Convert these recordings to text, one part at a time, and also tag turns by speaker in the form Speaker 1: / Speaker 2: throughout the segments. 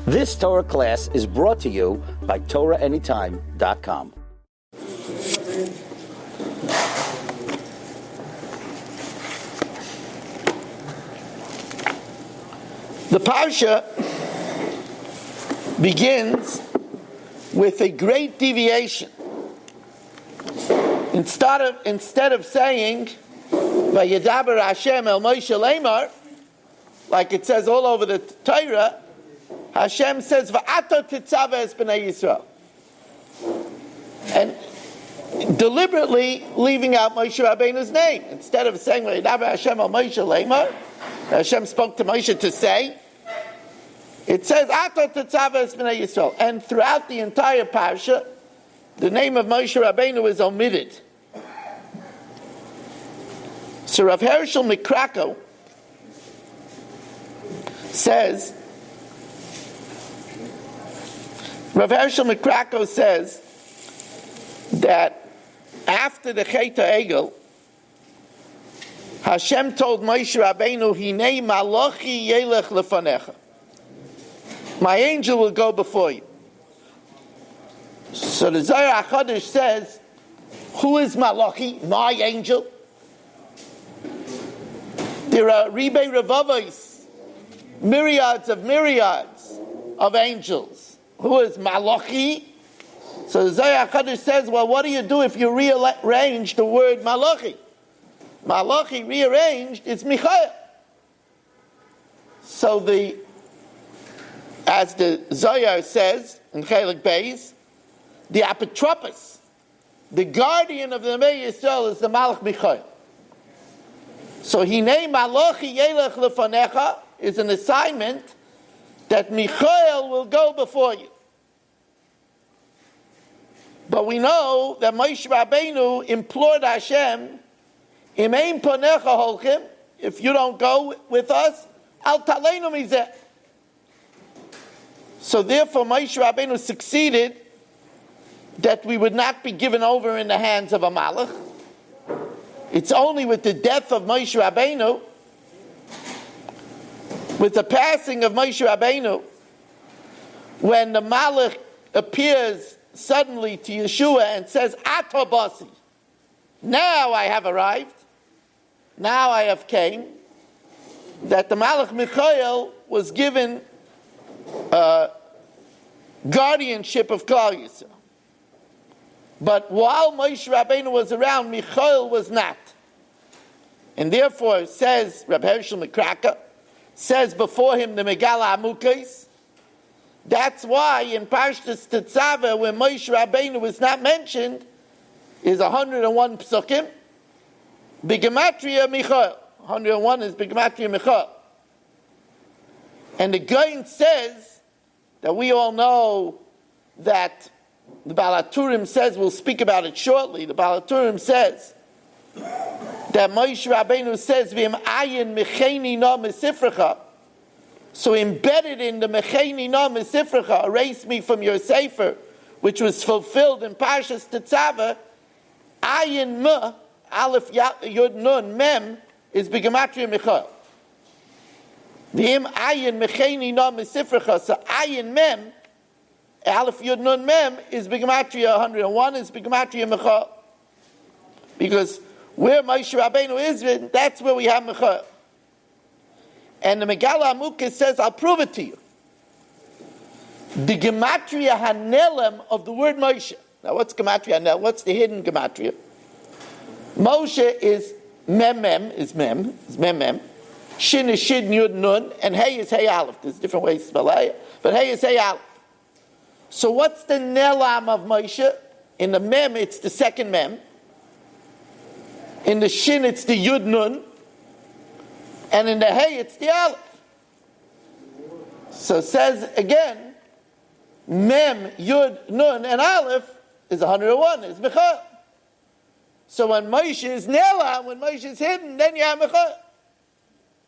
Speaker 1: This Torah class is brought to you by TorahAnytime.com.
Speaker 2: The parsha begins with a great deviation. Instead of saying Vayedaber Hashem el Moshe Lemar, like it says all over the Torah, Hashem says Va'ato Tetzaveh b'nei Yisrael, and deliberately leaving out Moshe Rabbeinu's name. Instead of saying Vayedaber Hashem el Moshe Lemar, Hashem spoke to Moshe to say, it says Ato Tetzaveh b'nei Yisrael, and throughout the entire parsha, the name of Moshe Rabbeinu is omitted. So Rav Hershel Mikrako says that after the Chet HaEgel, Hashem told Moshe Rabbeinu, Hinei malachi yelech lefanecha. My angel will go before you. So the Zohar HaChadosh says, who is Malachi, my angel? There are Ribei Revavos, myriads of angels. Who is Malachi? So the Zohar HaChadosh says, well, what do you do if you rearrange the word Malachi? Malachi rearranged is Michael. So as the Zohar says in Chelik Beis, the apotropos, the guardian of the Nebei Yisrael, is the Malach Michael. So Hinei Malachi Yelech Lefanecha is an assignment that Michael will go before you. But we know that Moshe Rabbeinu implored Hashem, Im ein ponecha holchem, if you don't go with us, al taleinu mizeh. So therefore Moshe Rabbeinu succeeded that we would not be given over in the hands of a malach. It's only with the death of Moshe Rabbeinu, with the passing of Moshe Rabbeinu, when the malach appears suddenly to Yeshua and says, Ato basi, now I have arrived, now I have came, that the malach Michael was given guardianship of Klal Yisrael. But while Moshe Rabbeinu was around, Michael was not. And therefore, says Reb Hershel Mikraka, says before him the Megala Amukos. That's why in Parshas Tetzaveh, where Moshe Rabbeinu is not mentioned, is 101 psukim. B'gematria Michael. 101 is B'gematria Michael. And the Gaon says that we all know that the Baal HaTurim says, we'll speak about it shortly, the Baal HaTurim says that Moshe Rabbeinu says, V'im ayin mecheni na mesifrecha, so embedded in the mecheni na mesifrecha, erase me from your sefer, which was fulfilled in Parshas Tetzaveh, ayin me, aleph yud nun mem, is b'gematria Michael. V'im ayin mecheni na mesifrecha, so ayin mem, Aleph Yud Nun Mem is B'gematria 101, is B'gematria Michael. Because where Moshe Rabbeinu is written, that's where we have Michael. And the Megala Amukos says, I'll prove it to you. The Gematria Hanelem of the word Moshe. Now what's Gematria Hanelem? What's the hidden Gematria? Moshe is Mem Mem, is Mem Mem. Shin is Shin Yud Nun, and Hey is Hey Aleph. There's different ways to spell Hey, but Hey is Hey Aleph. So what's the Nelam of Moshe? In the Mem, it's the second Mem. In the Shin, it's the Yud Nun. And in the Hey, it's the Aleph. So it says again, Mem, Yud, Nun, and Aleph is 101, is Michael. So when Moshe is Nelam, when Moshe is hidden, then you have Michael.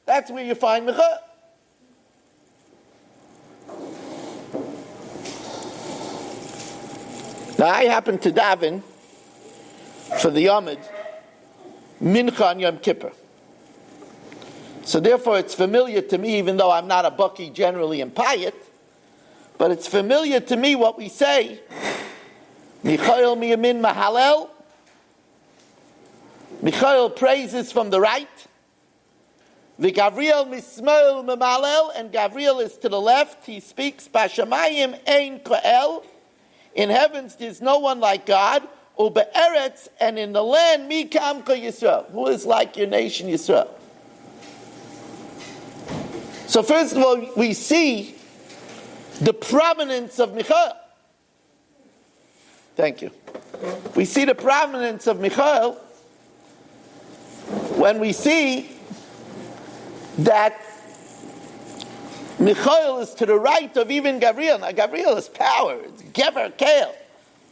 Speaker 2: That's where you find Michael. Now I happen to daven for the Yomid Mincha on Yom Kippur. So therefore it's familiar to me, even though I'm not a Baki generally in Payat, but it's familiar to me what we say. Michael miyamin mahalel. Michael praises from the right. The Gavriel mismael memalel, and Gavriel is to the left. He speaks, Bashamayim ein koel. In heavens there's no one like God. Ube'eretz, and in the land, mi kamka Yisrael. Who is like your nation Yisrael? So first of all, we see the prominence of Michael. Thank you. We see the prominence of Michael when we see that Michael is to the right of even Gavriel. Now Gavriel is power. It's Gever Kael,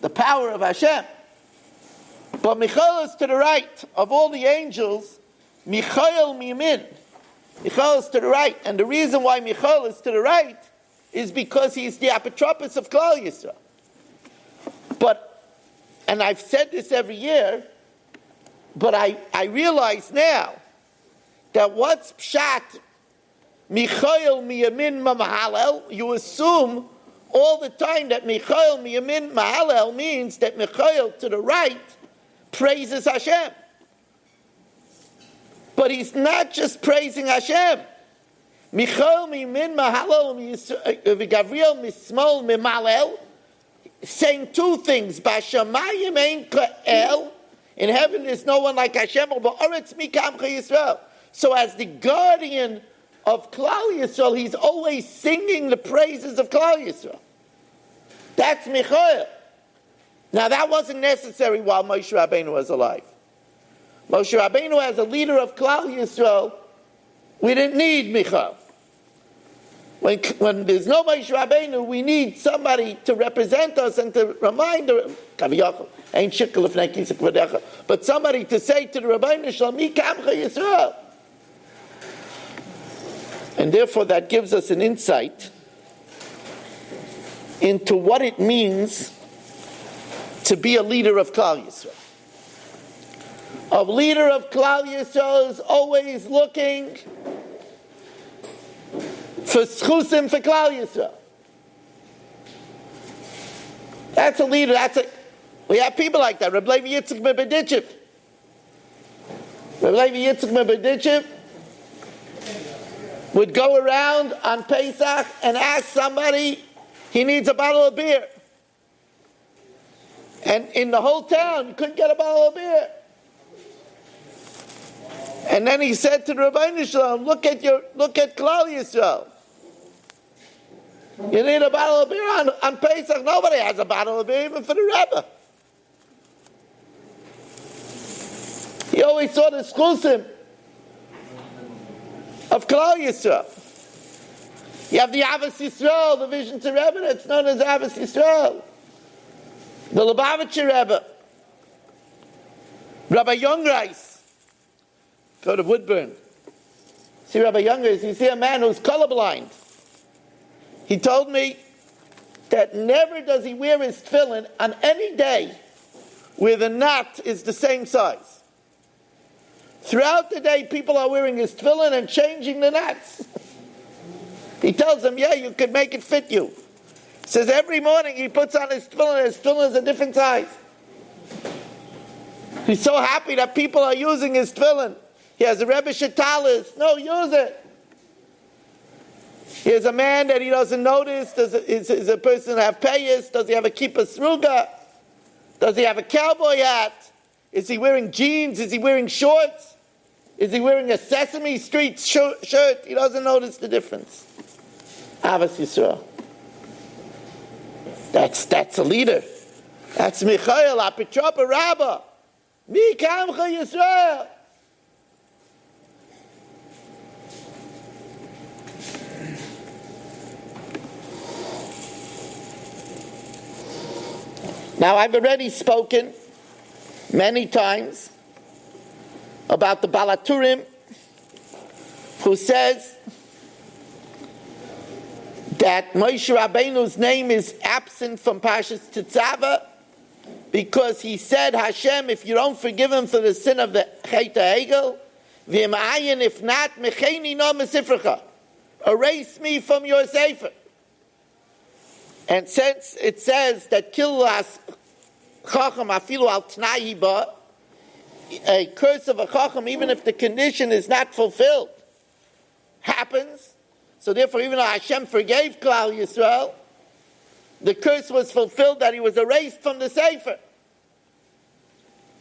Speaker 2: the power of Hashem. But Michael is to the right of all the angels. Michael mimin. Michael is to the right. And the reason why Michael is to the right is because he's the apotropos of Klal Yisrael. But, and I've said this every year, but I realize now that what's pshat Michael miyamin mahalel, you assume all the time that Michael miyamin mahalel means that Michael to the right praises Hashem. But he's not just praising Hashem. Michael miyamin mahalel v'Gavriel mismol mimalel, saying two things. Bashamayim ein koel. In heaven there's no one like Hashem. Ba'aretz mi kamcha Yisrael. So as the guardian of Klal Yisrael, he's always singing the praises of Klal Yisrael. That's Michael. Now that wasn't necessary while Moshe Rabbeinu was alive. Moshe Rabbeinu, as a leader of Klal Yisrael, we didn't need Michael. When there's no Moshe Rabbeinu, we need somebody to represent us and to remind the but somebody to say to the Rabbeinu Shalom, Mi Kamcha Yisrael. And therefore that gives us an insight into what it means to be a leader of Klal Yisrael. A leader of Klal Yisrael is always looking for schusim for Klal Yisrael. That's a leader. We have people like that. Reb Levi Yitzchak Mebeditchev. Reb Levi Yitzchak Mebeditchev would go around on Pesach and ask somebody he needs a bottle of beer. And in the whole town, you couldn't get a bottle of beer. And then he said to the Rabbeinu Shalom, look at Klal Yisrael. You need a bottle of beer on Pesach. Nobody has a bottle of beer, even for the Rebbe. He always saw the schlusim of Klal Yisrael. You have the Avos Yisrael, the vision to Rebbe, that's known as Avos Yisrael. The Lubavitcher Rebbe, Rabbi Youngreis, go to Woodburn. See Rabbi Youngreis, you see a man who's colorblind. He told me that never does he wear his tefillin on any day where the knot is the same size. Throughout the day, people are wearing his tefillin and changing the knots. He tells them, yeah, you could make it fit you. Says every morning he puts on his tefillin is a different size. He's so happy that people are using his tefillin. He has a Rebbe Shatalis. No, use it. Here's a man that he doesn't notice. Is a person have payas? Does he have a kippah sruga? Does he have a cowboy hat? Is he wearing jeans? Is he wearing shorts? Is he wearing a Sesame Street shirt? He doesn't notice the difference. Avos Yisrael. That's a leader. That's Michael, Apitropa Rabbah. Mi Kamcha Yisrael. Now, I've already spoken many times about the Balaturim, who says that Moshe Rabbeinu's name is absent from Parshas Tetzaveh because he said, Hashem, if you don't forgive him for the sin of the Chet HaEgel, v'im'ayin, if not, no mesifrecha, erase me from your sefer. And since it says that killas chacham afilu al tnai ba, a curse of a chacham, even if the condition is not fulfilled, happens. So therefore, even though Hashem forgave Klal Yisrael, the curse was fulfilled that he was erased from the Sefer.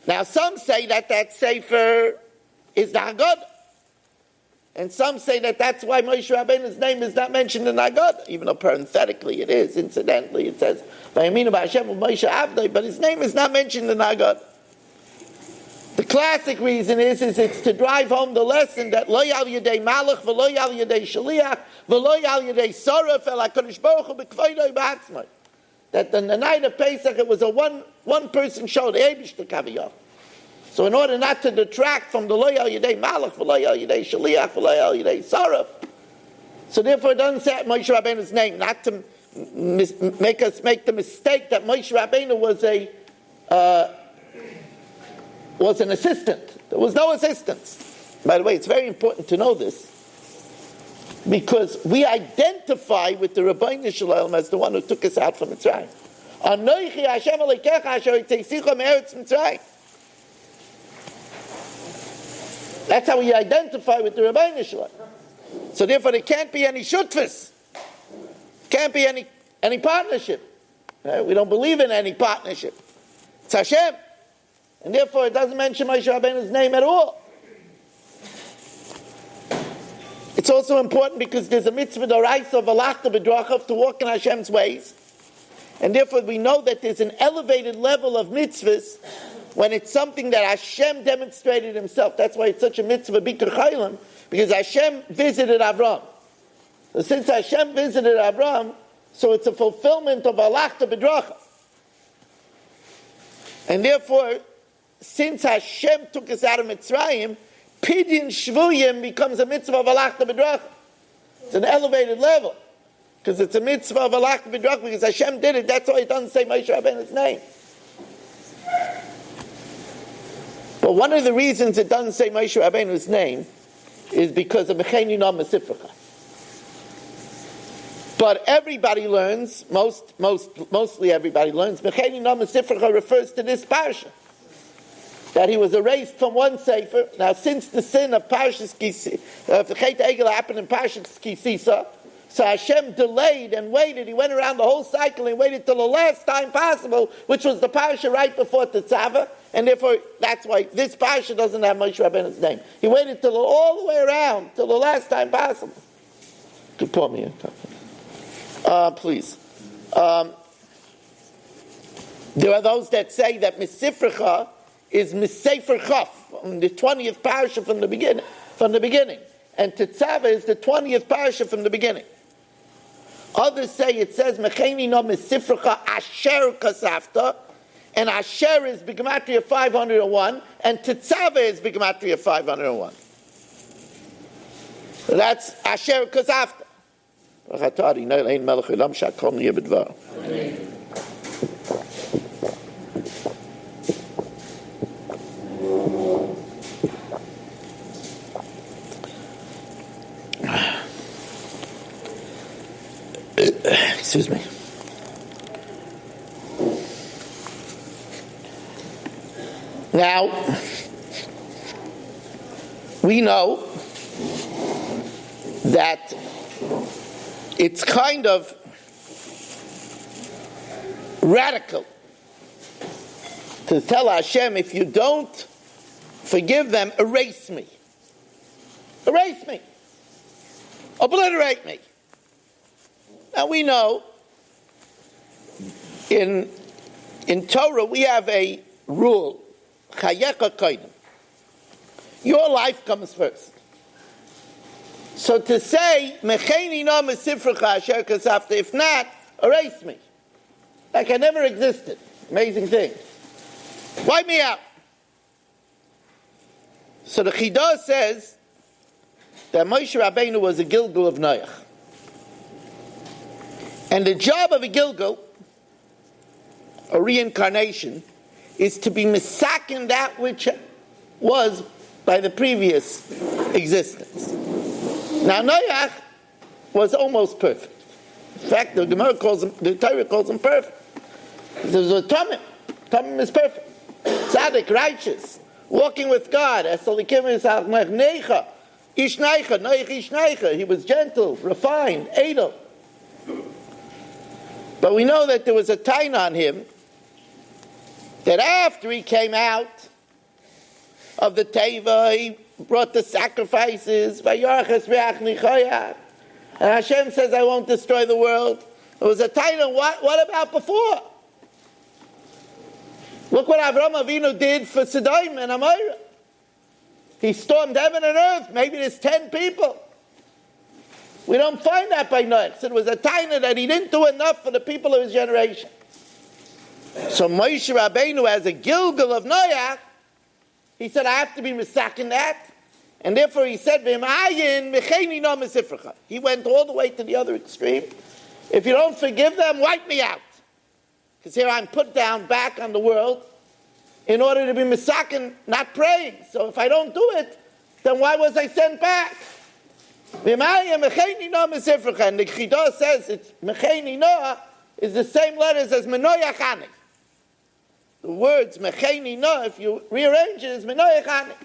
Speaker 2: Now, some say that that Sefer is the Haggadah. And some say that that's why Moshe Rabbeinu's name is not mentioned in the Haggadah, even though parenthetically it is. Incidentally, it says, Vayaminu b'Hashem u'Moshe Avdei, but his name is not mentioned in the Haggadah. The classic reason is it's to drive home the lesson that lo yal yedei malach, v'lo yal yedei shaliach, v'lo yal yedei soraf, el HaKadosh Baruch Hu b'kvoidoi b'atzmai. That on the night of Pesach it was a one-person show, the Eibush the Kaviyah. So in order not to detract from the lo yal yedei malach, v'lo yal yedei shaliach, v'lo yal yedei soraf, so therefore it doesn't say Moshe Rabbeinu's name, not to make us make the mistake that Moshe Rabbeinu was an assistant. There was no assistance. By the way, it's very important to know this, because we identify with the Rabbeinu Shalom as the one who took us out from Mitzrayim. Anoichi Hashem Elokecha asher hotzicha me'eretz Mitzrayim. That's how we identify with the Rabbeinu Shalom. So therefore there can't be any shutfus. Can't be any partnership. We don't believe in any partnership. It's Hashem. And therefore it doesn't mention Moshe Rabbeinu's name at all. It's also important because there's a mitzvah d'oraisa of alachta b'drachav, to walk in Hashem's ways. And therefore we know that there's an elevated level of mitzvahs when it's something that Hashem demonstrated himself. That's why it's such a mitzvah, Bikur Chaylim, because Hashem visited Avram. So since Hashem visited Avram, so it's a fulfillment of alachta b'drachav. And therefore, since Hashem took us out of Mitzrayim, Pidyon Shvuyim becomes a mitzvah of alachta b'drachav. It's an elevated level, because it's a mitzvah of alachta b'drachav, because Hashem did it. That's why it doesn't say Moshe Rabbeinu's name. But one of the reasons it doesn't say Moshe Rabbeinu's name is because of Mecheni Nom Mesifrecha. But everybody learns, mostly everybody learns, Mecheni Nom Mesifrecha refers to this parsha, that he was erased from one sefer. Now, since the sin of Parshas the Chet Egel happened in Parshas Kisisa, so Hashem delayed and waited. He went around the whole cycle and waited till the last time possible, which was the parsha right before Tetzaveh, and therefore that's why this parsha doesn't have Moshe Rabbeinu's name. He waited till all the way around till the last time possible. Could pour me in, please. There are those that say that Misifrecha is Misefer Chaf, the 20th parasha from the beginning. And Tetzaveh is the 20th parasha from the beginning. Others say it says Mecheni no Misifrecha Asher Kasafta, and Asher is B'gematria 501, and Tetzaveh is B'gematria 501. So that's Asher Kasafta. Excuse me. Now, we know that it's kind of radical to tell Hashem, if you don't forgive them, erase me. Erase me. Obliterate me. Now we know in Torah we have a rule, Chayecha Kodim. Your life comes first. So to say, Mecheni no Mesifrecha Asher Kasafta, if not, erase me. Like I never existed. Amazing thing. Wipe me out. So the Chidah says that Moshe Rabbeinu was a Gilgul of Noach. And the job of a Gilgul, a reincarnation, is to be misakin that which was by the previous existence. Now Noach was almost perfect. In fact, the Gemara calls him, the Torah calls him perfect. There's a Tamim. Tamim is perfect. Tzaddik, righteous, walking with God. He was gentle, refined, edel. But we know that there was a tain on him that after he came out of the teva, he brought the sacrifices. And Hashem says, I won't destroy the world. There was a tain on what about before? Look what Avraham Avinu did for Sodom and Amorah. He stormed heaven and earth. Maybe there's 10 people. We don't find that by Noach. So it was a taina that he didn't do enough for the people of his generation. So Moshe Rabbeinu, as a Gilgal of Noach, he said, I have to be misakin that. And therefore he said, he went all the way to the other extreme. If you don't forgive them, wipe me out. Because here I'm put down back on the world in order to be misakin, not praying. So if I don't do it, then why was I sent back? And the Chidah says it's Mecheni Noah is the same letters as Menoyachani. The words Mecheni Noah, if you rearrange it, is Menoyachani.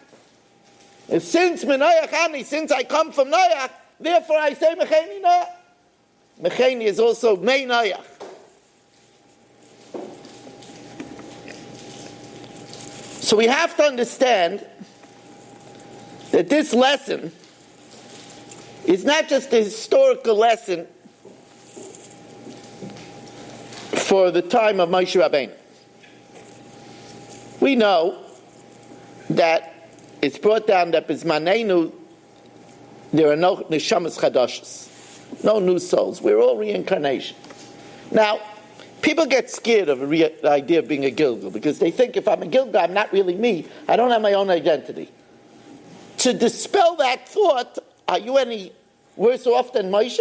Speaker 2: And since Menoyachani, since I come from Noach, therefore I say Mecheni Noah. Mecheni is also Mei Noach. So we have to understand that this lesson is not just a historical lesson for the time of Moshe Rabbeinu. We know that it's brought down that Bizmanenu there are no neshamas chadashas, no new souls. We're all reincarnation. Now, people get scared of the idea of being a Gilgal because they think if I'm a Gilgal, I'm not really me. I don't have my own identity. To dispel that thought, are you any worse off than Moshe?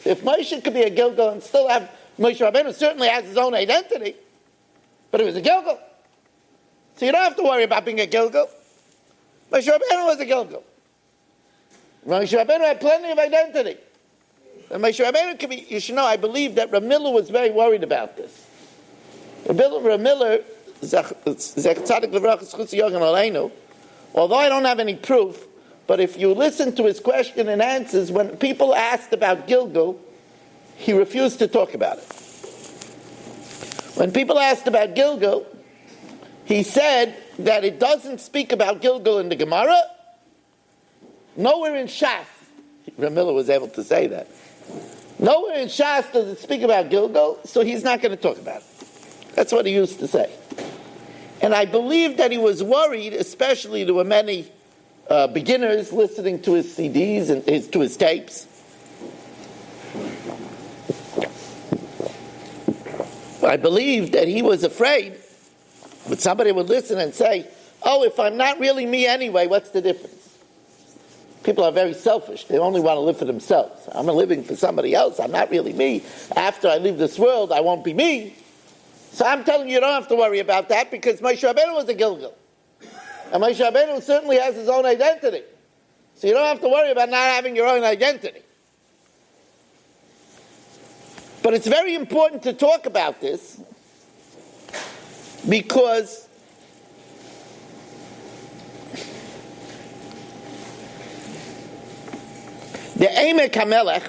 Speaker 2: If Moshe could be a Gilgal and still have Moshe Rabbeinu certainly has his own identity, but he was a Gilgal. So you don't have to worry about being a Gilgal. Moshe Rabbeinu was a Gilgal. Moshe Rabbeinu had plenty of identity. And Moshe Rabbeinu could be, you should know, I believe that Ramiller was very worried about this. Ramiller, although I don't have any proof, but if you listen to his question and answers, when people asked about Gilgal, he refused to talk about it. When people asked about Gilgal, he said that it doesn't speak about Gilgal in the Gemara. Nowhere in Shas, Ramiller was able to say that. Nowhere in Shas does it speak about Gilgal, so he's not going to talk about it. That's what he used to say. And I believe that he was worried, especially there were many beginners listening to his CDs and to his tapes. I believe that he was afraid that somebody would listen and say, oh, if I'm not really me anyway, what's the difference? People are very selfish. They only want to live for themselves. I'm living for somebody else. I'm not really me. After I leave this world, I won't be me. So I'm telling you, you don't have to worry about that because Moshe Rabbeinu was a Gilgal. And Moshe Rabbeinu certainly has his own identity. So you don't have to worry about not having your own identity. But it's very important to talk about this because the Emek HaMelech,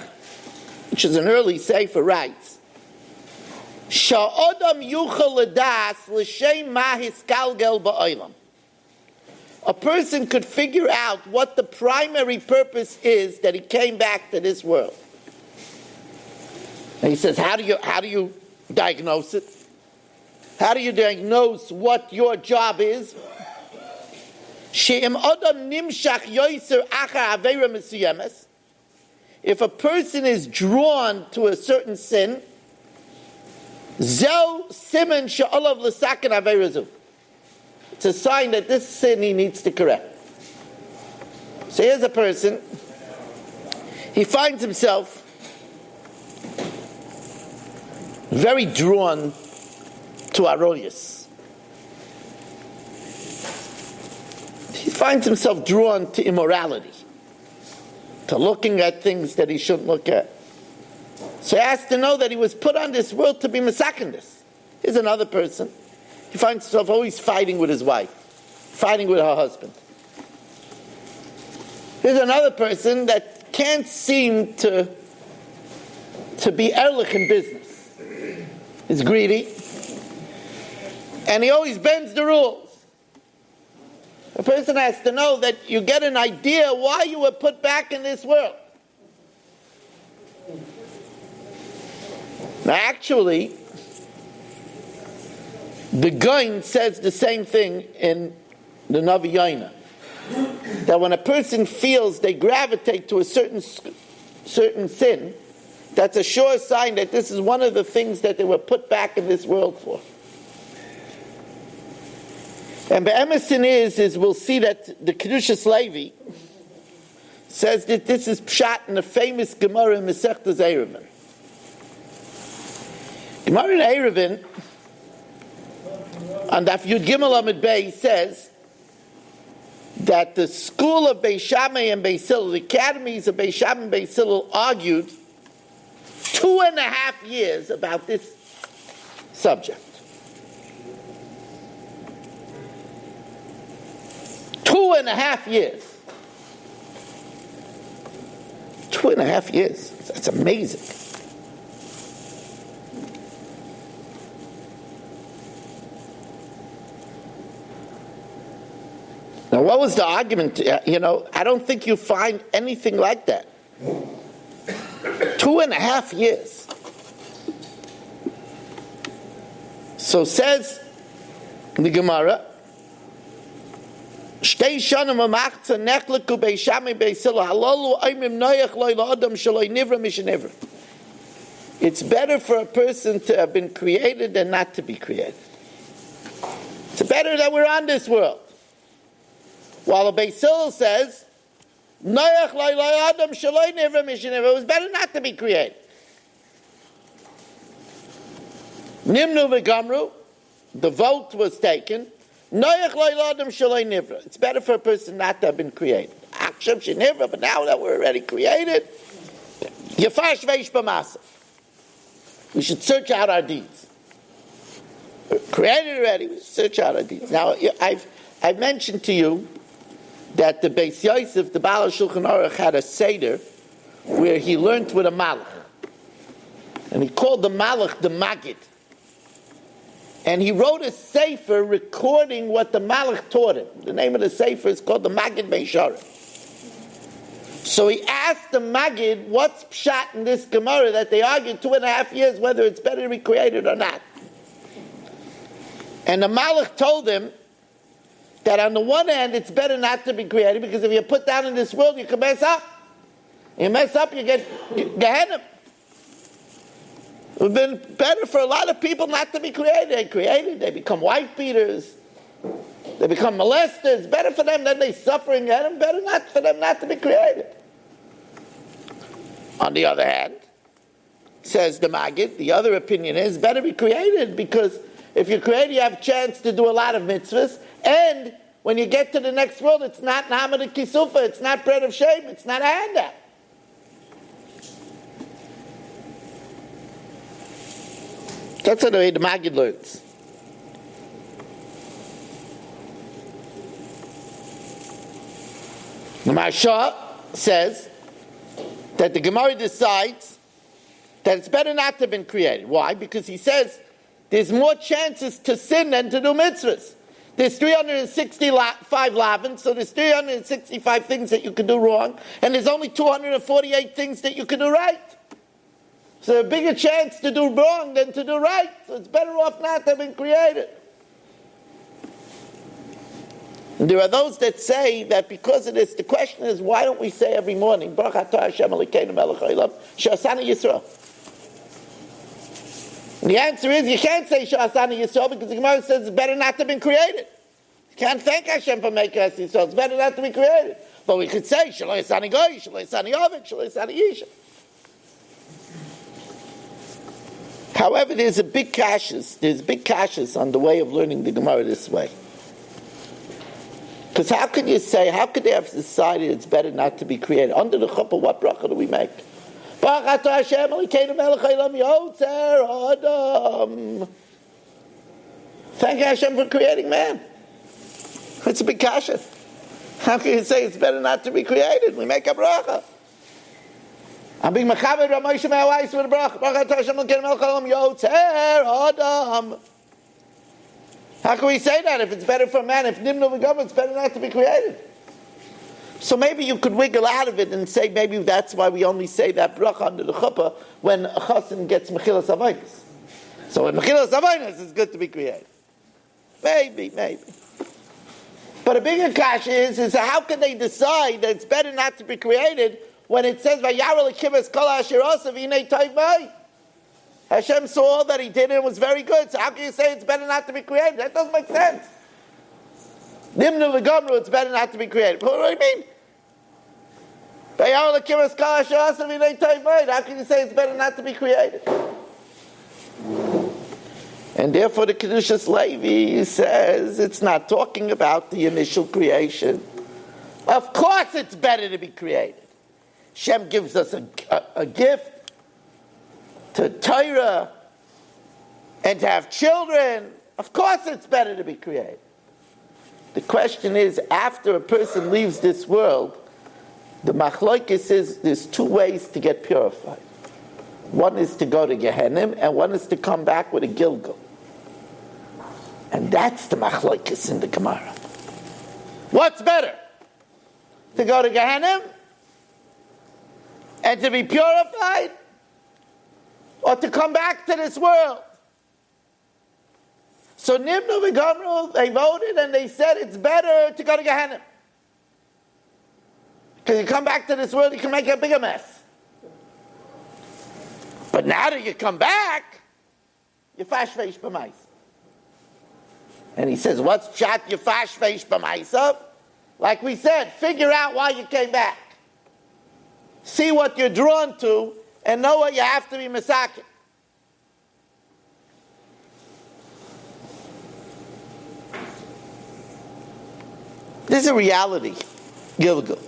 Speaker 2: which is an early sefer, writes, Sha'odam yuchal ledas l'shem ma hiskalgel ba'olam. A person could figure out what the primary purpose is that he came back to this world. And he says, how do you diagnose it? How do you diagnose what your job is? She'im odam nimshach yoser achar aveira mesuyemes. If a person is drawn to a certain sin, zel simen she'olav l'saken aveira zu. It's a sign that this sin he needs to correct. So here's a person, he finds himself very drawn to Aroyas. He finds himself drawn to immorality, to looking at things that he shouldn't look at. So he has to know that he was put on this world to be misakindus. Here's another person. He finds himself always fighting with his wife, fighting with her husband. Here's another person that can't seem to be ehrlich in business. He's greedy, and he always bends the rules. A person has to know that you get an idea why you were put back in this world. Now, actually, the Goin says the same thing in the Navi Yaina. That when a person feels they gravitate to a certain sin, that's a sure sign that this is one of the things that they were put back in this world for. And Be'emerson is we'll see that the Kedushas Levi says that this is pshat in the famous Gemara in Masechtas Eruvin. Gemara in Eruvin, on Daf Yud Gimel Amud Bey, says that the school of Beis Shammai and Beis Hillel, the academies of Beis Shammai and Beis Hillel, argued 2.5 years about this subject. 2.5 years. 2.5 years. That's amazing. Now, what was the argument? I don't think you find anything like that. 2.5 years. So says the Gemara, Shtei shanim amachza nechleku Beis Shammai Beis Hillel halalu oimim noyach lo la'adam shaloi nivra mishenivra. It's better for a person to have been created than not to be created. It's better that we're on this world. While the Beis Hillel says, noyach lo la'adam shaloi nivra mishenivra, it was better not to be created. Nimnu v'gamru, the vote was taken. It's better for a person not to have been created. But now that we're already created, we should search out our deeds. We're created already, we should search out our deeds. Now, I've mentioned to you that the Beis Yosef, the Baal Shulchan Aruch, had a Seder where he learned with a Malach. And he called the Malach the Magid. And he wrote a sefer recording what the Malach taught him. The name of the sefer is called the Magid Beishara. So he asked the Magid, what's pshat in this Gemara that they argued 2.5 years whether it's better to be created or not. And the Malach told him that on the one hand it's better not to be created because if you're put down in this world you can mess up. You mess up, you get Gehenna. It would have been better for a lot of people not to be created. They become wife beaters. They become molesters. Better for them than they suffering at them. Better not for them not to be created. On the other hand, says the Maggid, the other opinion is better be created because if you're created, you have a chance to do a lot of mitzvahs. And when you get to the next world, it's not Nahamad Kisufa. It's not bread of shame. It's not a handout. That's the way the Maggid learns. The Maharsha says that the Gemara decides that it's better not to have been created. Why? Because he says there's more chances to sin than to do mitzvahs. There's 365 lavins, so there's 365 things that you can do wrong, and there's only 248 things that you can do right. So a bigger chance to do wrong than to do right. So it's better off not to have been created. And there are those that say that because of this, the question is, why don't we say every morning, Baruch atah Hashem Elokeinu melech haolam, she'asani Yisrael? And the answer is, you can't say she'asani Yisrael because the Gemara says it's better not to have been created. You can't thank Hashem for making us Yisrael. It's better not to be created. But we could say, shelo yasani goy, shelo yasani ovid, shelo yasani isha. However, there's big kashas on the way of learning the Gemara this way. Because how could they have decided it's better not to be created? Under the chuppah, what bracha do we make? Baruch atah Hashem Elokeinu melech haolam yotzer adam. Thank Hashem for creating man. It's a big kasha. How can you say it's better not to be created? We make a bracha. I'm being mechaber Rav Moshe Me'awais with a bracha. Baruch atah Hashem Elokeinu melech haolam yotzer adam. How can we say that if it's better for a man? If Nimnu v'Gomra, it's better not to be created. So maybe you could wiggle out of it and say maybe that's why we only say that bracha under the chuppah when a chassan gets mechilas avonos. So when mechilas avonos, it's good to be created. Maybe. But a bigger kasha is how can they decide that it's better not to be created when it says Vayara l'kibas kol asher asa v'hinei tov b'hay? Hashem saw all that he did and it was very good. So how can you say it's better not to be created? That doesn't make sense. Nimnu v'Gomra, it's better not to be created. What do you mean? Vayara l'kibas kol asher asa v'hinei tov b'hay. How can you say it's better not to be created? And therefore the Kedushas Levi says it's not talking about the initial creation. Of course it's better to be created. Shem gives us a gift to Torah and to have children. Of course it's better to be created. The question is, after a person leaves this world, the machlokes is there's two ways to get purified. One is to go to Gehenim, and one is to come back with a Gilgal. And that's the machlokes in the Gemara. What's better? To go to Gehenim and to be purified, or to come back to this world? So Nimnu v'Gomra, they voted and they said it's better to go to Gehenim. Because you come back to this world, you can make a bigger mess. But now that you come back, you fashveish b'mais. And he says, what's chat you fashveish b'maisav? Like we said, figure out why you came back. See what you're drawn to and know what you have to be masakin. This is a reality, Gilgal.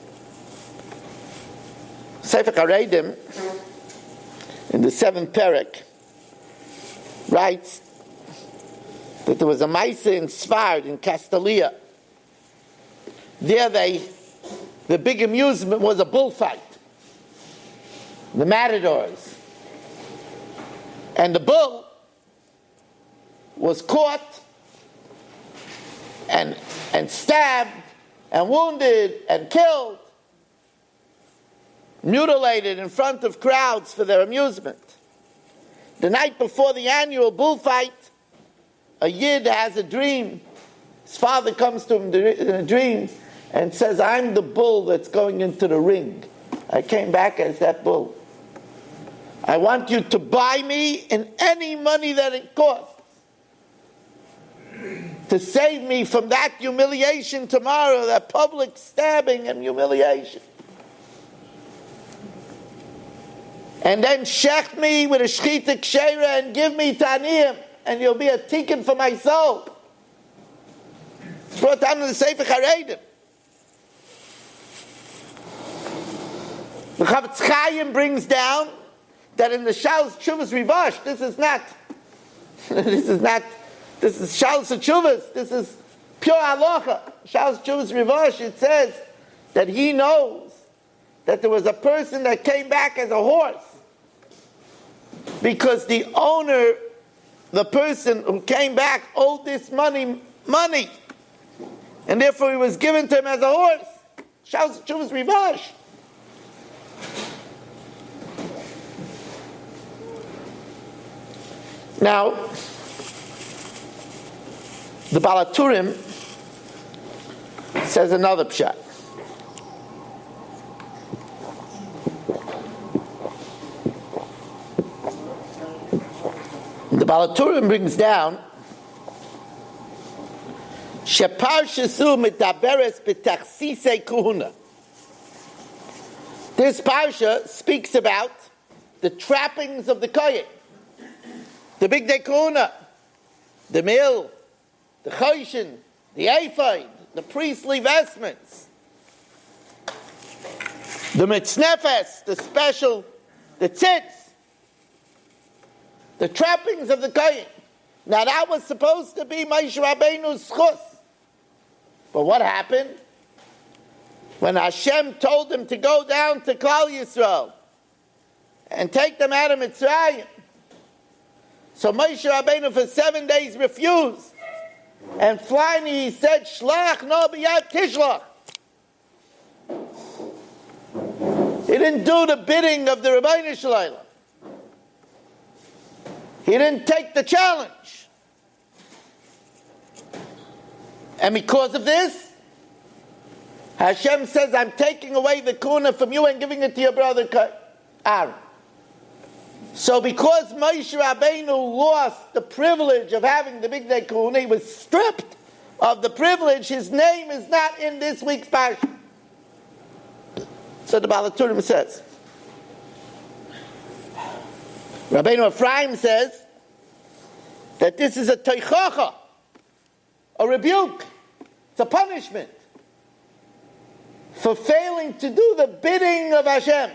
Speaker 2: Sefer Haredim, in the 7th perek, writes that there was a Maisa in Sfard, in Castalia. There the big amusement was a bullfight. The matadors. And the bull was caught and stabbed and wounded and killed, mutilated in front of crowds for their amusement. The night before the annual bullfight, a Yid has a dream. His father comes to him in a dream and says, I'm the bull that's going into the ring. I came back as that bull. I want you to buy me in any money that it costs to save me from that humiliation tomorrow, that public stabbing and humiliation. And then shech me with a shchita kshera and give me taniyim, and you'll be a tikkun for my soul. It's brought down in the Sefer Haredim. The Chavetz Chaim brings down that in the Shalos Tshuvas Rivash, this is Shalos Tshuvas, this is pure halacha. Shalos Tshuvas Rivash, it says that he knows that there was a person that came back as a horse because the owner, the person who came back, owed this money, and therefore he was given to him as a horse. Shalos Tshuvas Rivash. Now, the Balaturim says another pshat. The Balaturim brings down Sheparshasu mitaberes b'tachsisei kuhuna. This parsha speaks about the trappings of the kohen, the big day kuhuna, the meal, the choshen, the ephod, the priestly vestments, the mitznefes, the special the tzitz, the trappings of the kohen. Now that was supposed to be Moshe Rabbeinu's schus. But what happened? When Hashem told him to go down to Klal Yisrael and take them out of Mitzrayim, so Moshe Rabbeinu for 7 days refused. And finally he said, Shlach no b'yad tishlach. He didn't do the bidding of the Rebbeinu Shalom. He didn't take the challenge. And because of this, Hashem says, I'm taking away the kuna from you and giving it to your brother Aaron. So because Moshe Rabbeinu lost the privilege of having the big day kuna, he was stripped of the privilege. His name is not in this week's parsha. So the Baal HaTurim says. Rabbeinu Ephraim says that this is a teichacha, a rebuke, it's a punishment for failing to do the bidding of Hashem.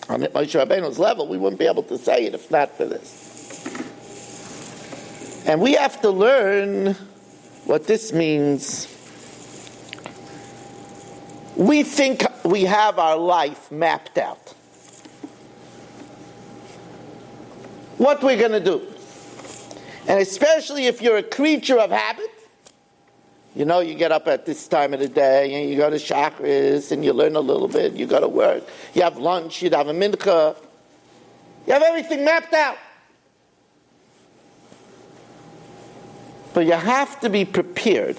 Speaker 2: On Moshe Rabbeinu's level, we wouldn't be able to say it if not for this. And we have to learn what this means. We think we have our life mapped out. What we're going to do. And especially if you're a creature of habit, you know, you get up at this time of the day and you go to chakras and you learn a little bit, you go to work, you have lunch, you have a mincha, you have everything mapped out. But you have to be prepared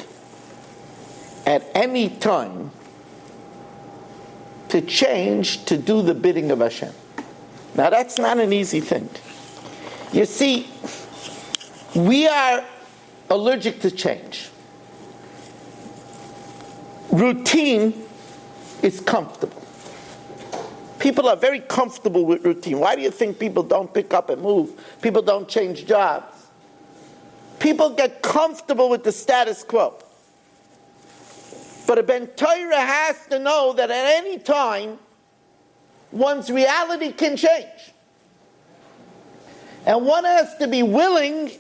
Speaker 2: at any time to change, to do the bidding of Hashem. Now that's not an easy thing. You see, we are allergic to change. Routine is comfortable. People are very comfortable with routine. Why do you think people don't pick up and move? People don't change jobs. People get comfortable with the status quo. But a Ben Torah has to know that at any time, one's reality can change. And one has to be willing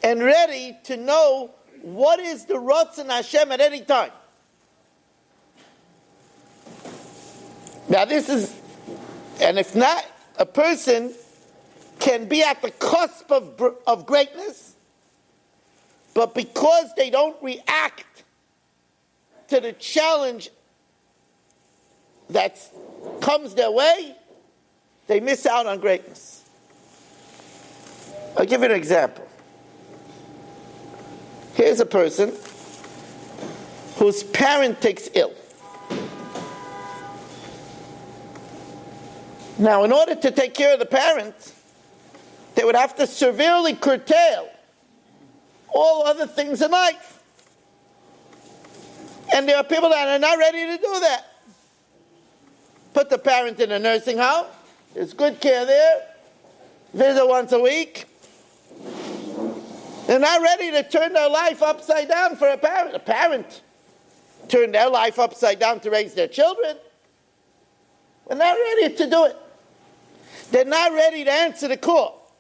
Speaker 2: and ready to know what is the Ratzon Hashem at any time. Now this is, and if not, a person can be at the cusp of greatness, but because they don't react to the challenge that comes their way, they miss out on greatness. I'll give you an example. Here's a person whose parent takes ill. Now, in order to take care of the parent, they would have to severely curtail all other things in life. And there are people that are not ready to do that. Put the parent in a nursing home. There's good care there. Visit once a week. They're not ready to turn their life upside down for a parent. A parent turned their life upside down to raise their children. They're not ready to do it. They're not ready to answer the call.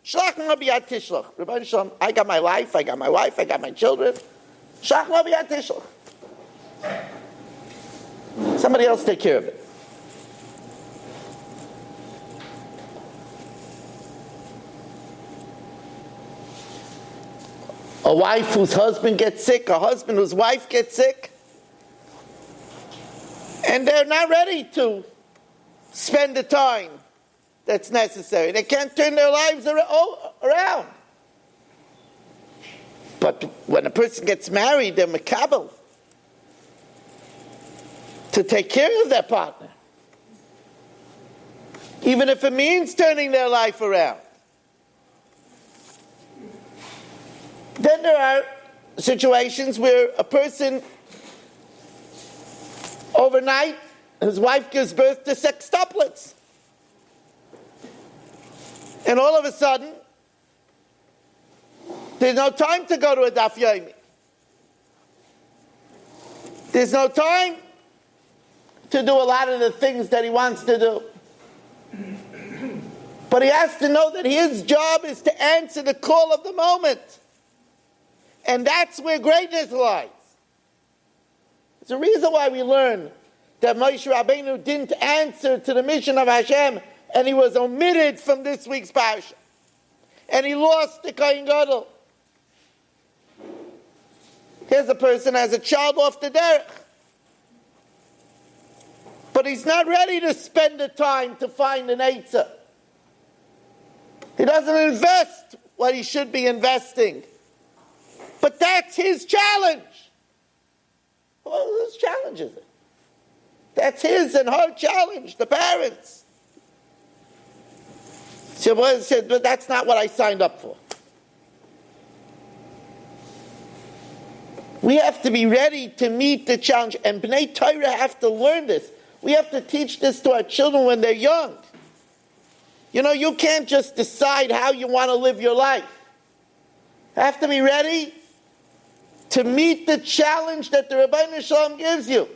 Speaker 2: Shlach no b'yad tishlach. Rebbeinu Shalom, I got my life, I got my wife, I got my children. Shlach no b'yad tishlach. Somebody else take care of it. A wife whose husband gets sick, a husband whose wife gets sick, and they're not ready to spend the time that's necessary. They can't turn their lives around. But when a person gets married, they're makabel to take care of their partner, even if it means turning their life around. Then there are situations where a person overnight, his wife gives birth to sextuplets. And all of a sudden, there's no time to go to a daf yomi. There's no time to do a lot of the things that he wants to do. But he has to know that his job is to answer the call of the moment. And that's where greatness lies. It's a reason why we learn that Moshe Rabbeinu didn't answer to the mission of Hashem, and he was omitted from this week's parsha. And he lost the Kohen Gadol. Here's a person as a child off the derech. But he's not ready to spend the time to find an eitzah. He doesn't invest what he should be investing. But that's his challenge. Well, whose challenge is it? That's his and her challenge, the parents. So said, but that's not what I signed up for. We have to be ready to meet the challenge. And Bnei Torah have to learn this. We have to teach this to our children when they're young. You know, you can't just decide how you want to live your life. You have to be ready to meet the challenge that the Rebbeinu Shalom gives you.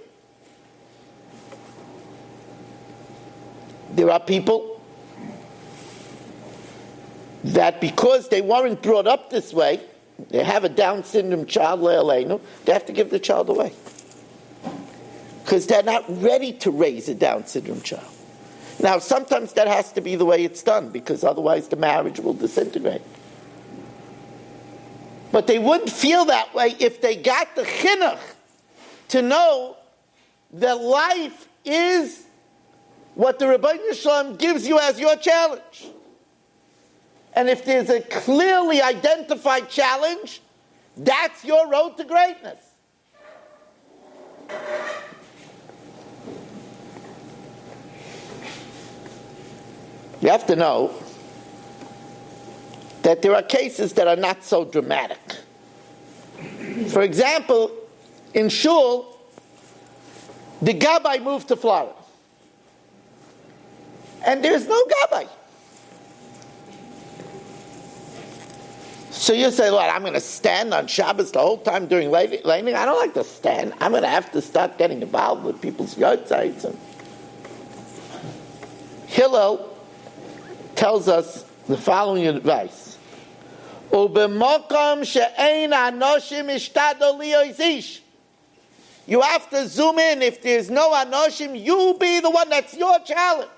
Speaker 2: There are people that because they weren't brought up this way, they have a Down syndrome child, le'aleinu, they have to give the child away. Because they're not ready to raise a Down syndrome child. Now, sometimes that has to be the way it's done, because otherwise the marriage will disintegrate. But they wouldn't feel that way if they got the chinuch to know that life is what the Rebbeinu Shalom gives you as your challenge. And if there's a clearly identified challenge, that's your road to greatness. You have to know that there are cases that are not so dramatic. For example, in Shul, the Gabbai moved to Florida. And there's no Gabbai. So you say, Lord, I'm going to stand on Shabbos the whole time during laning. I don't like to stand. I'm going to have to start getting involved with people's yard sites. And Hillel tells us the following advice. You have to zoom in. If there's no anoshim, you be the one. That's your challenge.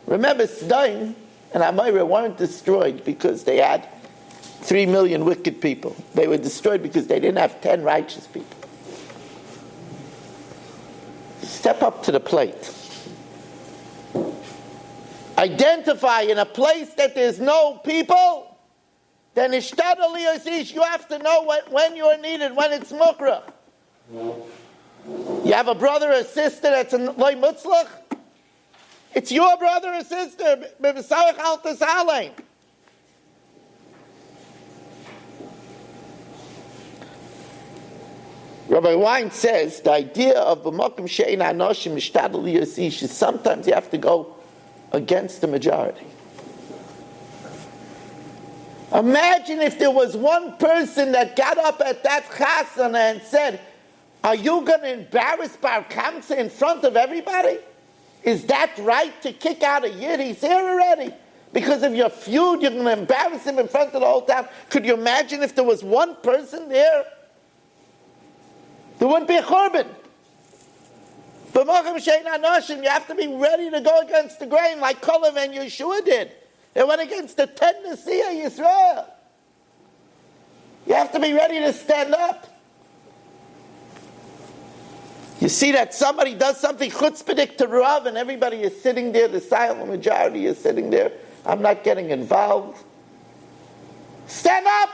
Speaker 2: Remember, Sdom and Amorah weren't destroyed because they had 3 million wicked people. They were destroyed because they didn't have 10 righteous people. Step up to the plate. Identify in a place that there's no people, then you have to know when you're needed, when it's mukra. You have a brother or sister that's in loy mutzlach, it's your brother or sister. Rabbi Wein says the idea of b'makom she'ein hanoshim mishtadel liyasish is sometimes you have to go against the majority. Imagine if there was one person that got up at that chasana and said, are you going to embarrass Bar Kamsa in front of everybody? Is that right to kick out a Yid? He's here already. Because of your feud, you're going to embarrass him in front of the whole town. Could you imagine if there was one person there? There wouldn't be a korban. But you have to be ready to go against the grain like Kalev and Yeshua did. They went against the 10 Nesiah Yisrael. You have to be ready to stand up. You see that somebody does something chutzpahdik to Rav and everybody is sitting there, the silent majority is sitting there. I'm not getting involved. Stand up!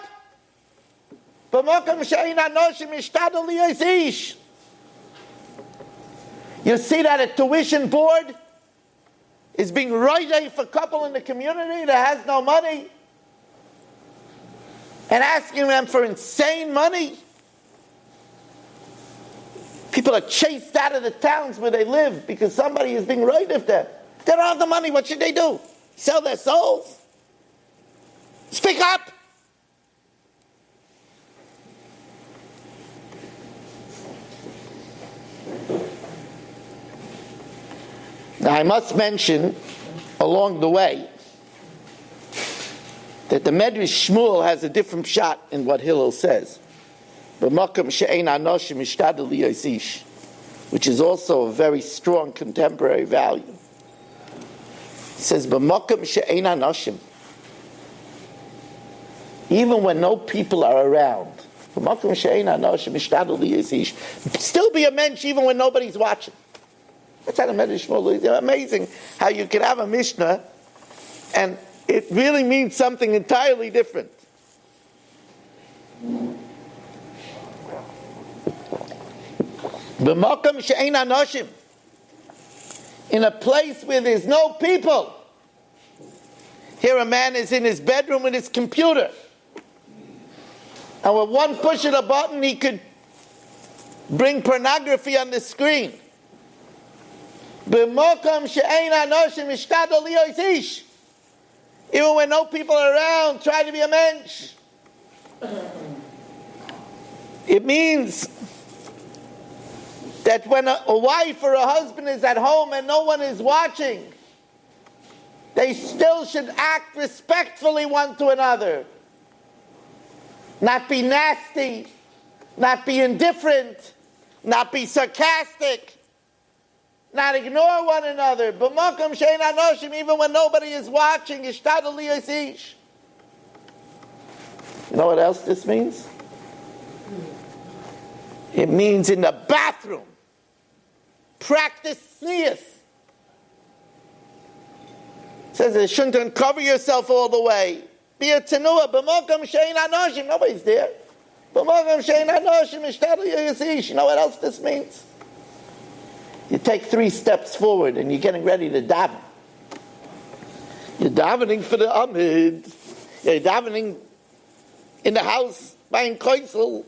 Speaker 2: You see that a tuition board is being roided for a couple in the community that has no money and asking them for insane money. People are chased out of the towns where they live because somebody is being roided them. They don't have the money. What should they do? Sell their souls? Speak up! Now I must mention along the way that the Medrash Shmuel has a different shot in what Hillel says. Which is also a very strong contemporary value. He says, even when no people are around, still be a mensch even when nobody's watching. That's how the Medrash Shmuel is. It's amazing how you can have a Mishnah and it really means something entirely different. In a place where there's no people. Here a man is in his bedroom with his computer. And with one push of a button he could bring pornography on the screen. Even when no people are around, try to be a mensch. It means that when a wife or a husband is at home and no one is watching, they still should act respectfully one to another. Not be nasty, not be indifferent, not be sarcastic, not ignore one another. Even when nobody is watching, you know what else this means? It means in the bathroom. Practice sneas. It says it shouldn't uncover yourself all the way. Be a tenua. Nobody's there. You know what else this means? You take 3 steps forward and you're getting ready to daven. You're davening for the Amid. You're davening in the house buying koisel.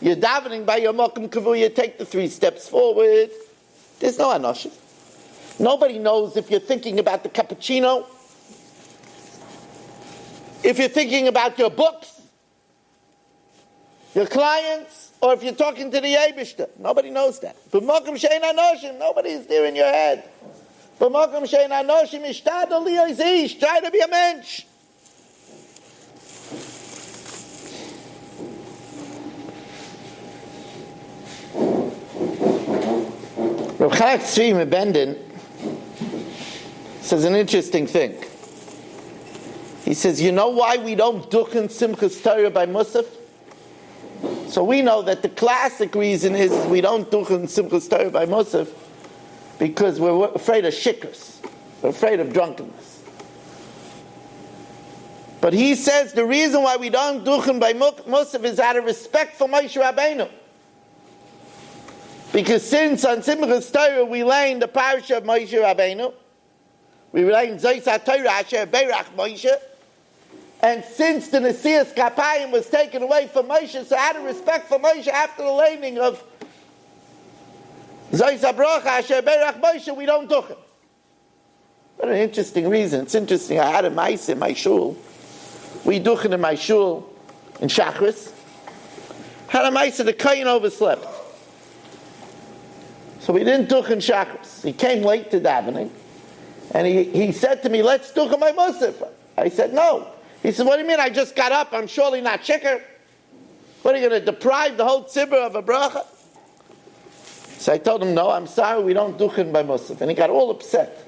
Speaker 2: You're davening by your Mokum Kavu. You take the 3 steps forward. There's no anoshim. Nobody knows if you're thinking about the cappuccino, if you're thinking about your books, your clients, or if you're talking to the Eibishter. Nobody knows that. But Mokum Shein Anoshim, nobody is there in your head. But Mokum Shein Anoshim, Ishtadol Liyozish, try to be a mensch. Rav Chaim Tzvi Mebendin says an interesting thing. He says, you know why we don't duchen Simchas Torah by Musaf? So we know that the classic reason is we don't duchen Simchas Torah by Musaf because we're afraid of shikras. We're afraid of drunkenness. But he says the reason why we don't duchen by Musaf is out of respect for Moshe Rabbeinu. Because since on Simchas Torah we learn the parasha of Moshe Rabbeinu, we learn Zois HaTorah Asher Berach Moshe, and since the Nesias Kapayim was taken away from Moshe, so out of respect for Moshe after the learning of Zois HaBrocha Asher Berach Moshe, we don't do it. What an interesting reason. It's interesting. I had a mice in my shul. We do it in my shul in Shachris. Had a mice the Kohen overslept. So we didn't duch in Shachris. He came late to davening, and he said to me, let's duch in my Musaf. I said, no. He said, what do you mean? I just got up. I'm surely not chicker. What, are you going to deprive the whole tzibur of a bracha? So I told him, no, I'm sorry, we don't duch in by Musaf. And he got all upset.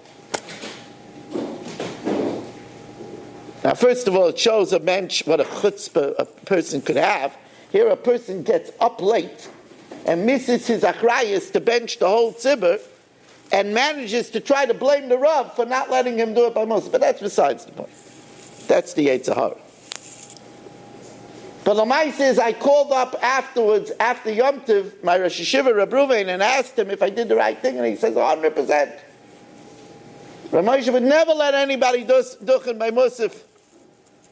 Speaker 2: Now, first of all, it shows a mensch what a chutzpah a person could have. Here a person gets up late and misses his achrayas to bench the whole tzibur and manages to try to blame the Rav for not letting him do it by Musaf. But that's besides the point. That's the Yetzer Hara. But Lamai says, I called up afterwards, after Yom Tov, my Rosh Hashiva Reb Ruvain, and asked him if I did the right thing, and he says 100%. Rav Moshe would never let anybody duchen by Musaf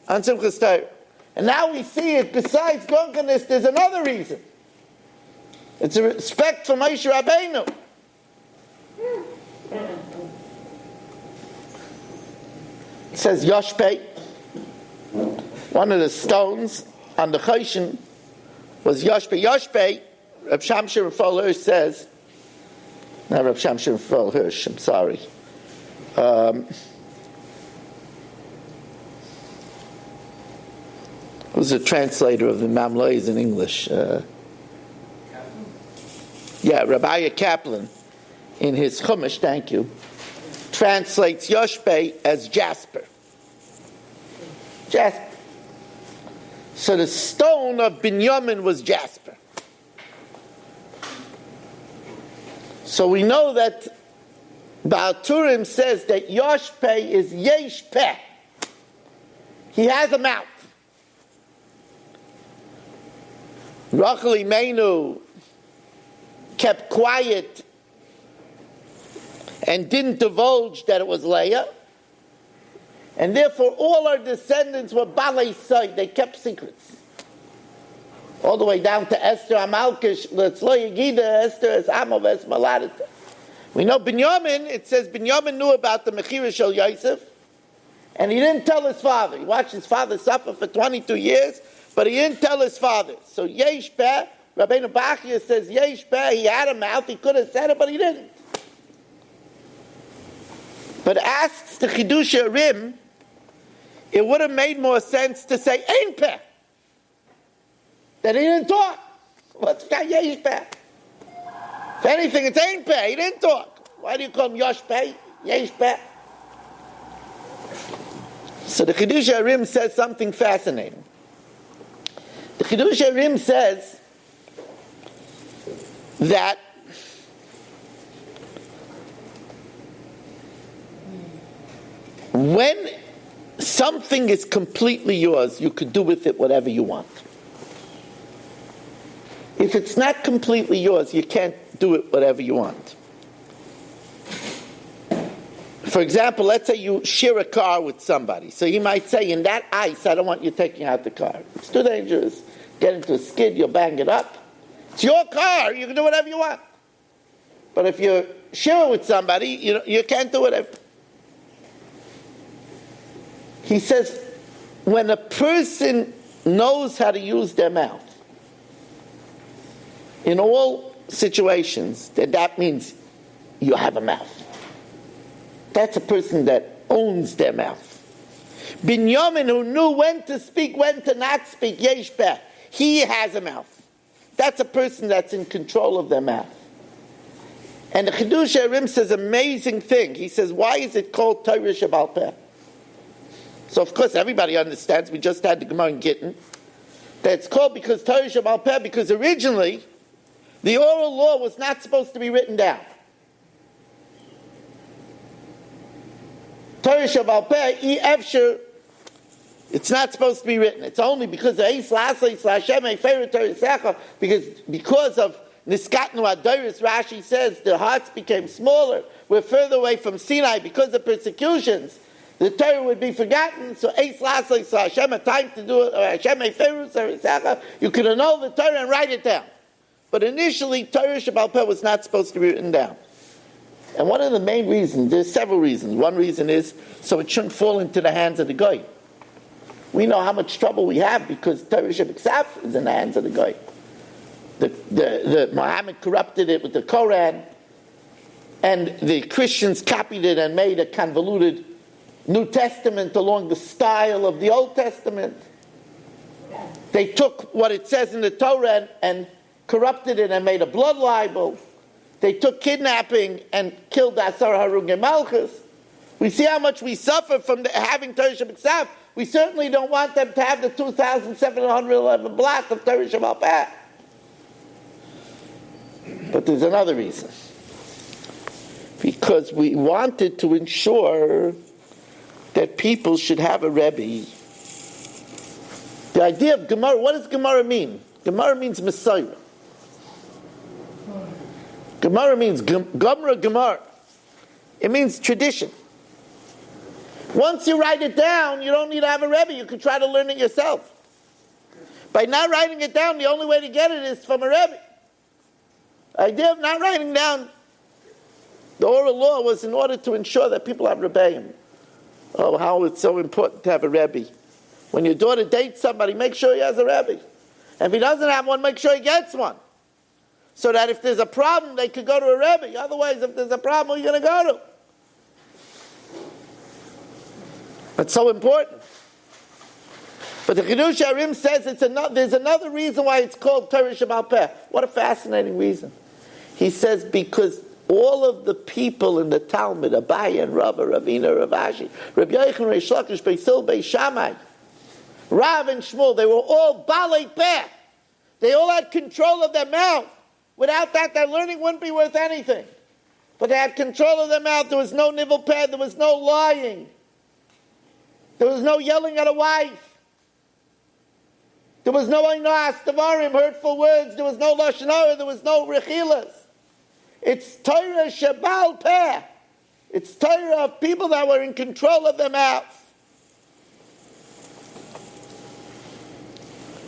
Speaker 2: on Simchas Torah. And now we see it, besides drunkenness, there's another reason. It's a respect for Moshe Rabbeinu. It says Yoshpei. One of the stones on the Choshen was Yoshpei. Yoshpei, Reb Shamshir Fuller says, Not Rav Shamshon Raphael Hirsch, I'm sorry. Who's a translator of the Mamlois in English? Rabbi Kaplan, in his Chumash, thank you, translates Yoshpei as Jasper. Jasper. So the stone of Binyamin was Jasper. So we know that Baal Turim says that Yoshpei is Yesh Peh. He has a mouth. Rachel Imenu kept quiet and didn't divulge that it was Leah. And therefore all our descendants were Balei Soy. They kept secrets. All the way down to Esther Amalkish, Letzlo Yegida, Esther es Amov es Maladita. We know Binyamin, it says Binyamin knew about the Mechira Shel Yosef, and he didn't tell his father. He watched his father suffer for 22 years, but he didn't tell his father. So Yesh Peh, Rabbeinu Bachya says Yesh Peh, he had a mouth, he could have said it, but he didn't. But asks the Chidush Rim, it would have made more sense to say Ein Peh, that he didn't talk. What's got Yesh Peh? If anything, it's Ein Peh, he didn't talk. Why do you call him Yosh Peh, Yesh Peh? So the Chidush Rim says something fascinating. The Chidush Rim says that when something is completely yours, you could do with it whatever you want. If it's not completely yours, you can't do it whatever you want. For example, let's say you share a car with somebody. So he might say, in that ice, I don't want you taking out the car. It's too dangerous. Get into a skid, you'll bang it up. It's your car, you can do whatever you want. But if you share it with somebody, you can't do whatever. He says, when a person knows how to use their mouth, in all situations, that means you have a mouth. That's a person that owns their mouth. Binyamin, who knew when to speak, when to not speak, Yesh Peh, he has a mouth. That's a person that's in control of their mouth. And the Chidush Rim says amazing thing. He says, why is it called Torah Shebal Peh? So of course everybody understands, we just had the Gemara in Gittin, that it's called because Torah Shebal Peh, because originally the oral law was not supposed to be written down. Torah Shebal Peh, it's not supposed to be written. It's only because of because of Niskatnu Adoris, Rashi says, the hearts became smaller. We're further away from Sinai because of persecutions. The Torah would be forgotten, so Hashem had time to do it. You could annul the Torah and write it down. But initially, Torah Shebal Peh was not supposed to be written down. And one of the main reasons, there's several reasons. One reason is so it shouldn't fall into the hands of the Goy. We know how much trouble we have because Torah Shebal is in the hands of the Goy. The Muhammad corrupted it with the Koran, and the Christians copied it and made a convoluted New Testament along the style of the Old Testament. They took what it says in the Torah and corrupted it and made a blood libel. They took kidnapping and killed Asar Harugim Malchus. We see how much we suffer from having Torah Shebal. We certainly don't want them to have the 2,711 blot of Torah Shebal Peh. But there's another reason. Because we wanted to ensure that people should have a Rebbe. The idea of Gemara, what does Gemara mean? Gemara means Messiah. Gemara means Gemara. It means tradition. Once you write it down, you don't need to have a Rebbe. You can try to learn it yourself. By not writing it down, the only way to get it is from a Rebbe. The idea of not writing down the oral law was in order to ensure that people have Rebbeim. Oh, how it's so important to have a Rebbe. When your daughter dates somebody, make sure he has a Rebbe. And if he doesn't have one, make sure he gets one. so that if there's a problem, they could go to a Rebbe. Otherwise, if there's a problem, who are you going to go to? That's so important. But the Chidush Harim says there's another reason why it's called Torah Sheba'al Peh. What a fascinating reason. He says because all of the people in the Talmud, Abaye and Rava, Ravina, Rav Ashi, Rabbi Yochanan, Reish Lakish, Beis Hillel, Beis Shammai, Rav and Shmuel, they were all Balei Peh. They all had control of their mouth. Without that, their learning wouldn't be worth anything. But they had control of their mouth. There was no nivel peh. There was no lying. There was no yelling at a wife. There was no einas devarim, hurtful words. There was no lashon hara. There was no rechilas. It's Torah Sheba'al Peh. It's Torah of people that were in control of their mouth.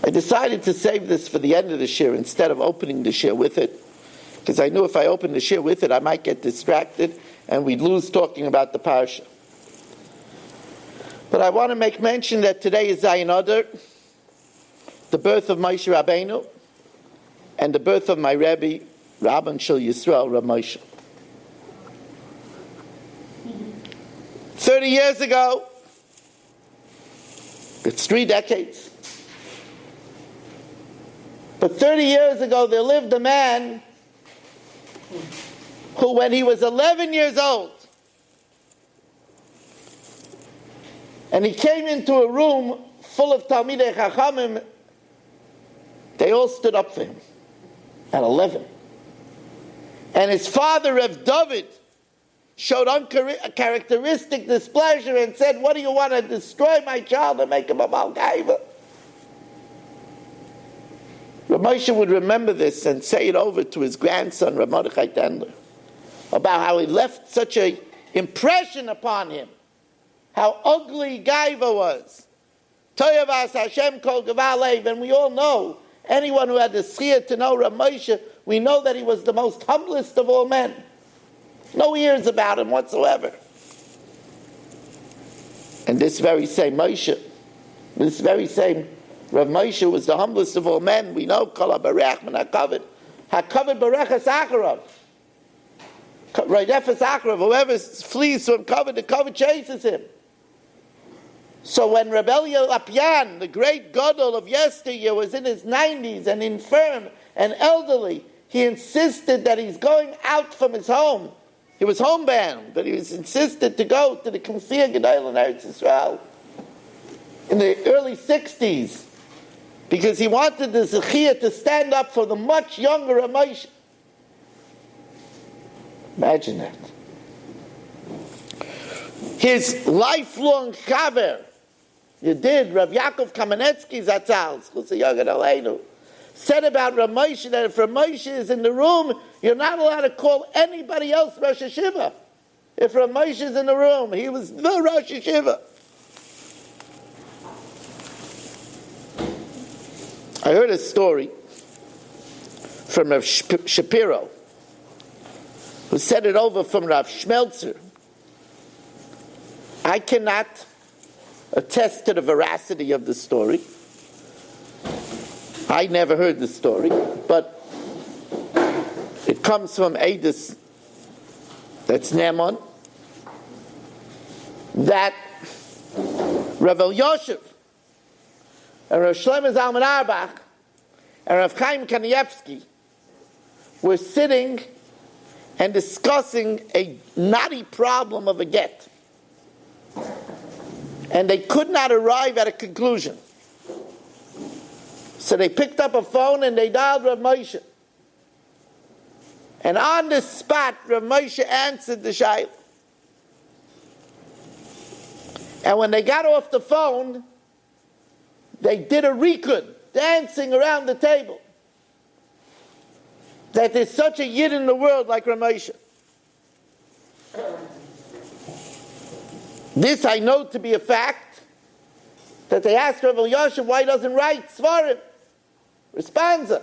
Speaker 2: I decided to save this for the end of the shir instead of opening the shir with it, because I knew if I opened the shir with it, I might get distracted and we'd lose talking about the parsha. But I want to make mention that today is Zayin Adar, the birth of Moshe Rabbeinu, and the birth of my Rebbe, Rabban Shel Yisrael, Rav Moshe. 30 years ago, it's 3 decades. But 30 years ago, there lived a man who, when he was 11 years old, and he came into a room full of Talmidei Chachamim, they all stood up for him at 11. And his father, Rev David, showed uncharacteristic displeasure and said, "What do you want to destroy my child and make him a Malgaiva?" Rav Moshe would remember this and say it over to his grandson, Rav Mordechai Tendler, about how he left such an impression upon him, how ugly Gaiva was. Toyavas Hashem kol gavalev, and we all know, anyone who had the schiyah to know Rav Moshe, we know that he was the most humblest of all men. No ears about him whatsoever. And this very same Moshe, this very same Rav Moshe was the humblest of all men. We know, Kol HaBarech Min HaKavod. HaKavod Barechas Acharav. Roidefes Acharav. Whoever flees from Kavod, the Kavod chases him. So when Reb Elya Lapian, the great Gadol of yesteryear, was in his 90s and infirm and elderly, he insisted that he's going out from his home. He was homebound, but he was insisted to go to the Knesset Gedolah in Eretz Yisrael in the early 60s, because he wanted the Zechiyah to stand up for the much younger Rav Moshe. Imagine that. His lifelong chaver, Yedid, Rav Yaakov Kamenetsky Zatzal, said about Rav Moshe that if Rav Moshe is in the room, you're not allowed to call anybody else Rosh Hashiva. If Rav Moshe is in the room, he was the Rosh Hashiva. I heard a story from Rav Shapiro, who said it over from Rav Schmelzer. I cannot attest to the veracity of the story. I never heard the story, but it comes from Eidus, that's Naaman, that Rav Elyoshev and Rav Shlomo Zalman Auerbach and Rav Chaim Kanievsky were sitting and discussing a knotty problem of a get. And they could not arrive at a conclusion. So they picked up a phone and they dialed Rav Moshe. And on the spot, Rav Moshe answered the shayla. And when they got off the phone, they did a rikud, dancing around the table, that there's such a yid in the world like Rav Moshe. This I know to be a fact, that they asked Rav Elyoshev why he doesn't write Svarim, Responsa.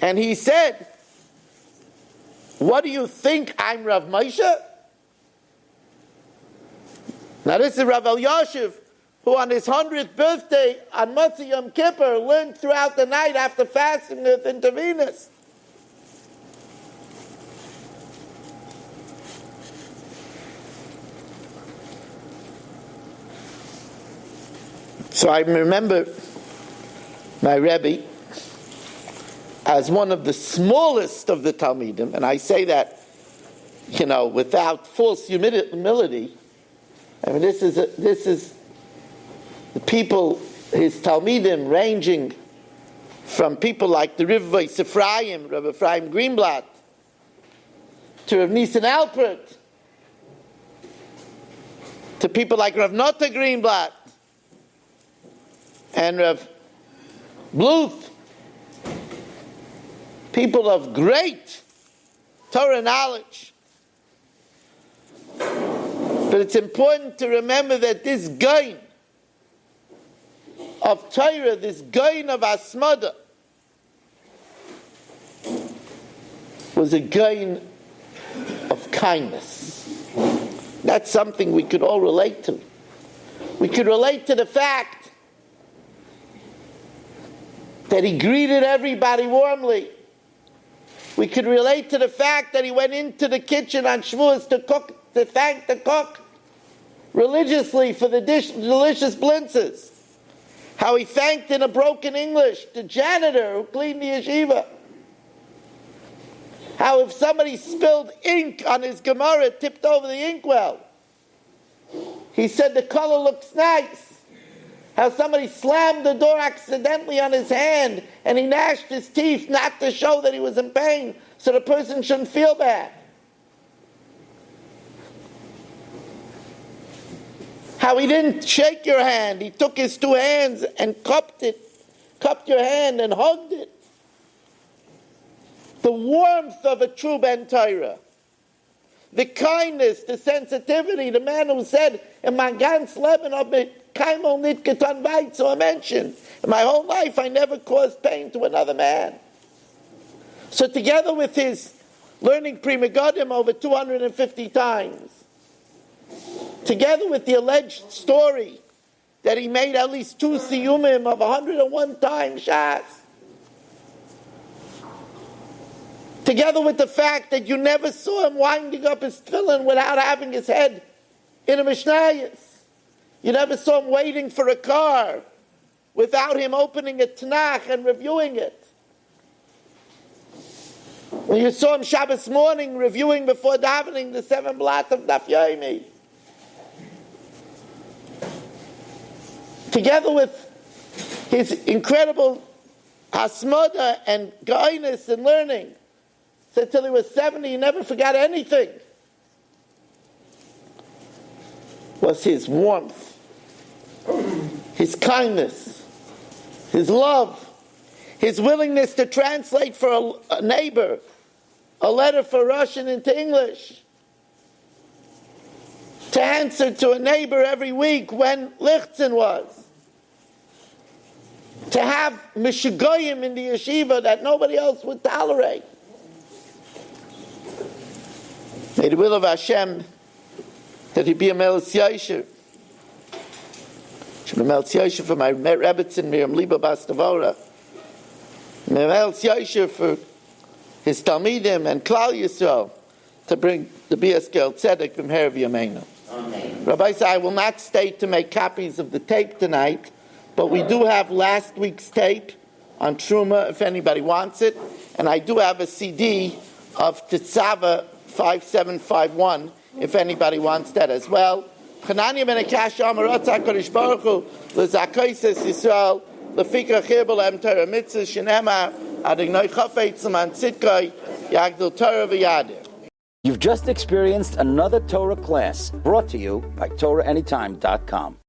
Speaker 2: And he said, "What do you think, I'm Rav Moshe?" Now this is Rav Elyoshev, who on his 100th birthday on Motzei Yom Kippur learned throughout the night after fasting with intravenous. So I remember my Rebbe as one of the smallest of the Talmidim, and I say that, without false humility. I mean, this is the people, his Talmidim, ranging from people like the Rav Ephraim Greenblatt, to Rav Nissen Alpert, to people like Rav Nota Greenblatt and Rav Bluth, people of great Torah knowledge. But it's important to remember that this gain of Torah, this gain of Asmada, was a gain of kindness. That's something we could all relate to. We could relate to the fact that he greeted everybody warmly. We could relate to the fact that he went into the kitchen on Shavuos to cook, to thank the cook religiously for the delicious blintzes. How he thanked in a broken English the janitor who cleaned the yeshiva. How if somebody spilled ink on his Gemara, tipped over the inkwell, he said the color looks nice. How somebody slammed the door accidentally on his hand and he gnashed his teeth not to show that he was in pain so the person shouldn't feel bad. How he didn't shake your hand, he took his two hands and cupped your hand and hugged it. The warmth of a true Ben Torah. The kindness, the sensitivity, the man who said, in my ganz Leben ob ich keinmal nicht getan weit, so I mentioned. In my whole life, I never caused pain to another man. So together with his learning Pri Megadim over 250 times, together with the alleged story that he made at least 2 siyumim of 101 times Shas, together with the fact that you never saw him winding up his tefillin without having his head in a mishnayos. You never saw him waiting for a car without him opening a Tanakh and reviewing it. When you saw him Shabbos morning reviewing before davening the 7 blot of Daf Yomi. Together with his incredible hasmada and guidance and learning, said till he was 70, he never forgot anything, was his warmth, his kindness, his love, his willingness to translate for a neighbor a letter for Russian into English, to answer to a neighbor every week when Lichtzen was, to have mishigoyim in the yeshiva that nobody else would tolerate. May the will of Hashem that he be a Melis Yosher. Should be a Melis Yosher for my Rebbetzin, Miriam Liba Bastavora. Melis Yosher for his Talmidim and Klal Yisrael to bring the BSGL Tzedek from Herav Yameinu. Amen. Rabbi said, I will not stay to make copies of the tape tonight, but we do have last week's tape on Truma if anybody wants it, and I do have a CD of Tetzaveh 5751 if anybody wants that as well. Chananya ben Akash Amarat HaKadosh Baruch Hu l'zakaises Yisrael l'fikra chir b'lehem Torah mitzvah shenema adignoi chafetz l'man tzidkai yagdil Torah v'yadir.
Speaker 1: You've just experienced another Torah class brought to you by TorahAnytime.com.